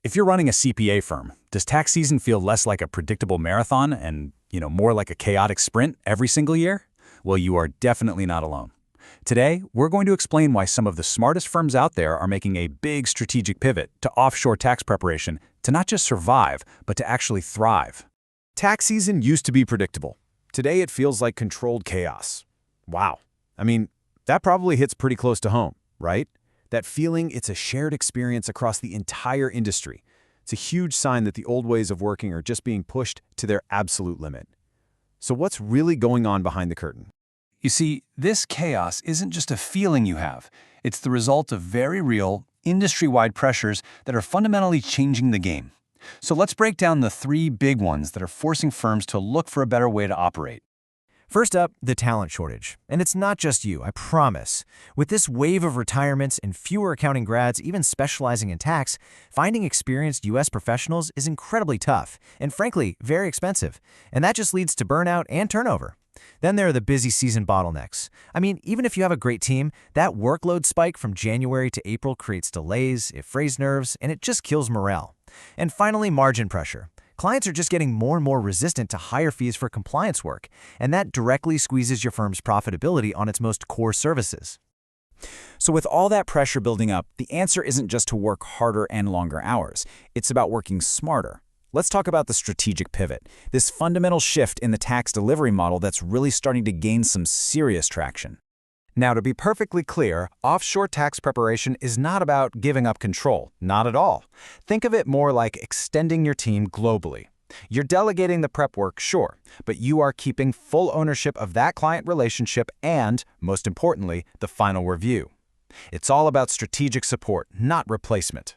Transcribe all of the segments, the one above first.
If you're running a CPA firm, does tax season feel less like a predictable marathon and, more like a chaotic sprint every single year? Well, you are definitely not alone. Today, we're going to explain why some of the smartest firms out there are making a big strategic pivot to offshore tax preparation to not just survive, but to actually thrive. Tax season used to be predictable. Today it feels like controlled chaos. Wow. I mean, that probably hits pretty close to home, right? That feeling it's a shared experience across the entire industry. It's a huge sign that the old ways of working are just being pushed to their absolute limit. So what's really going on behind the curtain? You see, this chaos isn't just a feeling you have. It's the result of very real, industry-wide pressures that are fundamentally changing the game. So let's break down the three big ones that are forcing firms to look for a better way to operate. First up, the talent shortage. And it's not just you, I promise. With this wave of retirements and fewer accounting grads even specializing in tax, finding experienced U.S. professionals is incredibly tough and, frankly, very expensive. And that just leads to burnout and turnover. Then there are the busy season bottlenecks. I mean, even if you have a great team, that workload spike from January to April creates delays, it frays nerves, and it just kills morale. And finally, margin pressure. Clients are just getting more and more resistant to higher fees for compliance work, and that directly squeezes your firm's profitability on its most core services. So with all that pressure building up, the answer isn't just to work harder and longer hours. It's about working smarter. Let's talk about the strategic pivot, this fundamental shift in the tax delivery model that's really starting to gain some serious traction. Now, to be perfectly clear, offshore tax preparation is not about giving up control, not at all. Think of it more like extending your team globally. You're delegating the prep work, sure, but you are keeping full ownership of that client relationship and, most importantly, the final review. It's all about strategic support, not replacement.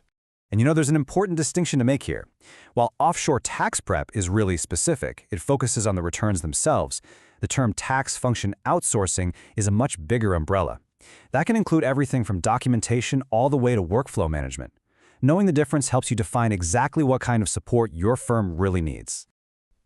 And there's an important distinction to make here. While offshore tax prep is really specific, it focuses on the returns themselves, the term tax function outsourcing is a much bigger umbrella. That can include everything from documentation all the way to workflow management. Knowing the difference helps you define exactly what kind of support your firm really needs.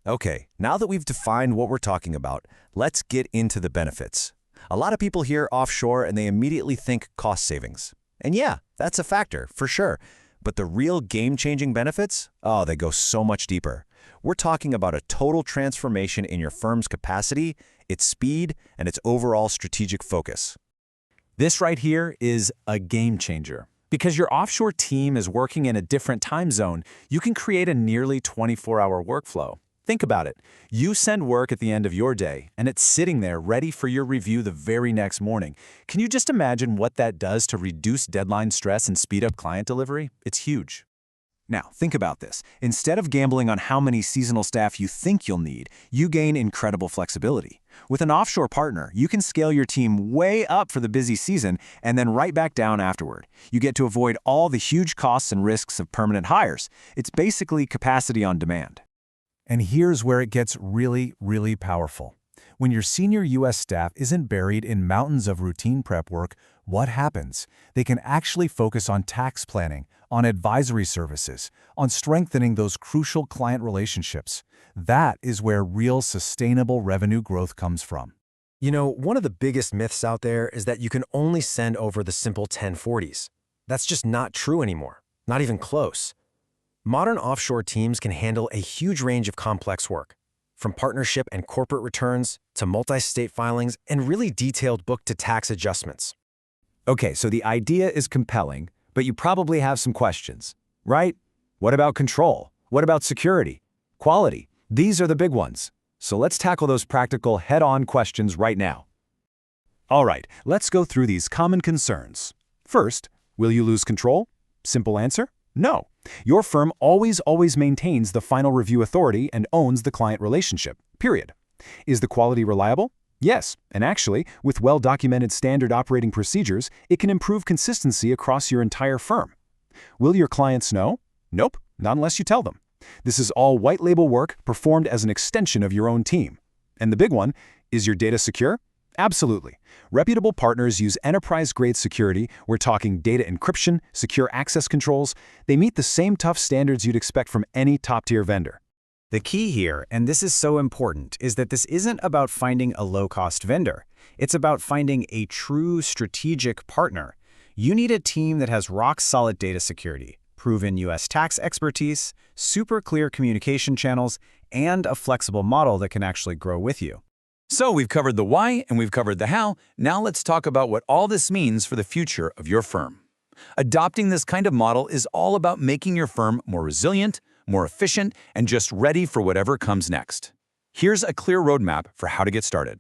Okay, now that we've defined what we're talking about, let's get into the benefits. A lot of people hear offshore and they immediately think cost savings. And yeah, that's a factor, for sure. But the real game-changing benefits? Oh, they go so much deeper. We're talking about a total transformation in your firm's capacity, its speed, and its overall strategic focus. This right here is a game changer. Because your offshore team is working in a different time zone, you can create a nearly 24-hour workflow. Think about it. You send work at the end of your day, and it's sitting there ready for your review the very next morning. Can you just imagine what that does to reduce deadline stress and speed up client delivery? It's huge. Now, think about this. Instead of gambling on how many seasonal staff you think you'll need, you gain incredible flexibility. With an offshore partner, you can scale your team way up for the busy season and then right back down afterward. You get to avoid all the huge costs and risks of permanent hires. It's basically capacity on demand. And here's where it gets really, really powerful. When your senior U.S. staff isn't buried in mountains of routine prep work, what happens? They can actually focus on tax planning, on advisory services, on strengthening those crucial client relationships. That is where real sustainable revenue growth comes from. One of the biggest myths out there is that you can only send over the simple 1040s. That's just not true anymore, not even close. Modern offshore teams can handle a huge range of complex work, from partnership and corporate returns to multi-state filings and really detailed book-to-tax adjustments. Okay, so the idea is compelling, but you probably have some questions, right? What about control? What about security? Quality? These are the big ones. So let's tackle those practical, head-on questions right now. All right, let's go through these common concerns. First, will you lose control? Simple answer, no. Your firm always maintains the final review authority and owns the client relationship, period. Is the quality reliable? Yes, and actually, with well-documented standard operating procedures, it can improve consistency across your entire firm. Will your clients know? Nope, not unless you tell them. This is all white-label work performed as an extension of your own team. And the big one, is your data secure? Absolutely. Reputable partners use enterprise-grade security. We're talking data encryption, secure access controls. They meet the same tough standards you'd expect from any top-tier vendor. The key here, and this is so important, is that this isn't about finding a low-cost vendor. It's about finding a true strategic partner. You need a team that has rock-solid data security, proven U.S. tax expertise, super clear communication channels, and a flexible model that can actually grow with you. So we've covered the why and we've covered the how. Now let's talk about what all this means for the future of your firm. Adopting this kind of model is all about making your firm more resilient, more efficient, and just ready for whatever comes next. Here's a clear roadmap for how to get started.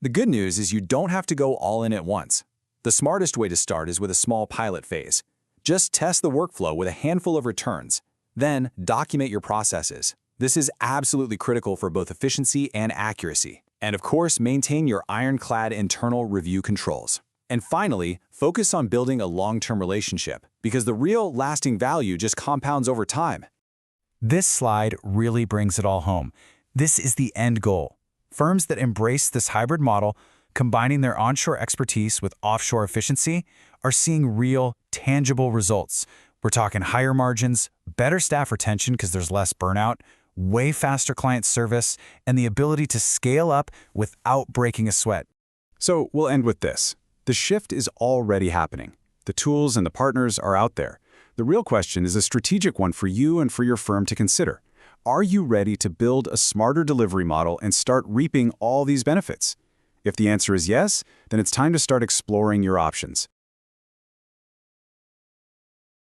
The good news is you don't have to go all in at once. The smartest way to start is with a small pilot phase. Just test the workflow with a handful of returns. Then, document your processes. This is absolutely critical for both efficiency and accuracy. And of course, maintain your ironclad internal review controls. And finally, focus on building a long-term relationship, because the real lasting value just compounds over time. This slide really brings it all home. This is the end goal. Firms that embrace this hybrid model, combining their onshore expertise with offshore efficiency, are seeing real, tangible results. We're talking higher margins, better staff retention because there's less burnout, way faster client service, and the ability to scale up without breaking a sweat. So we'll end with this. The shift is already happening. The tools and the partners are out there. The real question is a strategic one for you and for your firm to consider. Are you ready to build a smarter delivery model and start reaping all these benefits? If the answer is yes, then it's time to start exploring your options.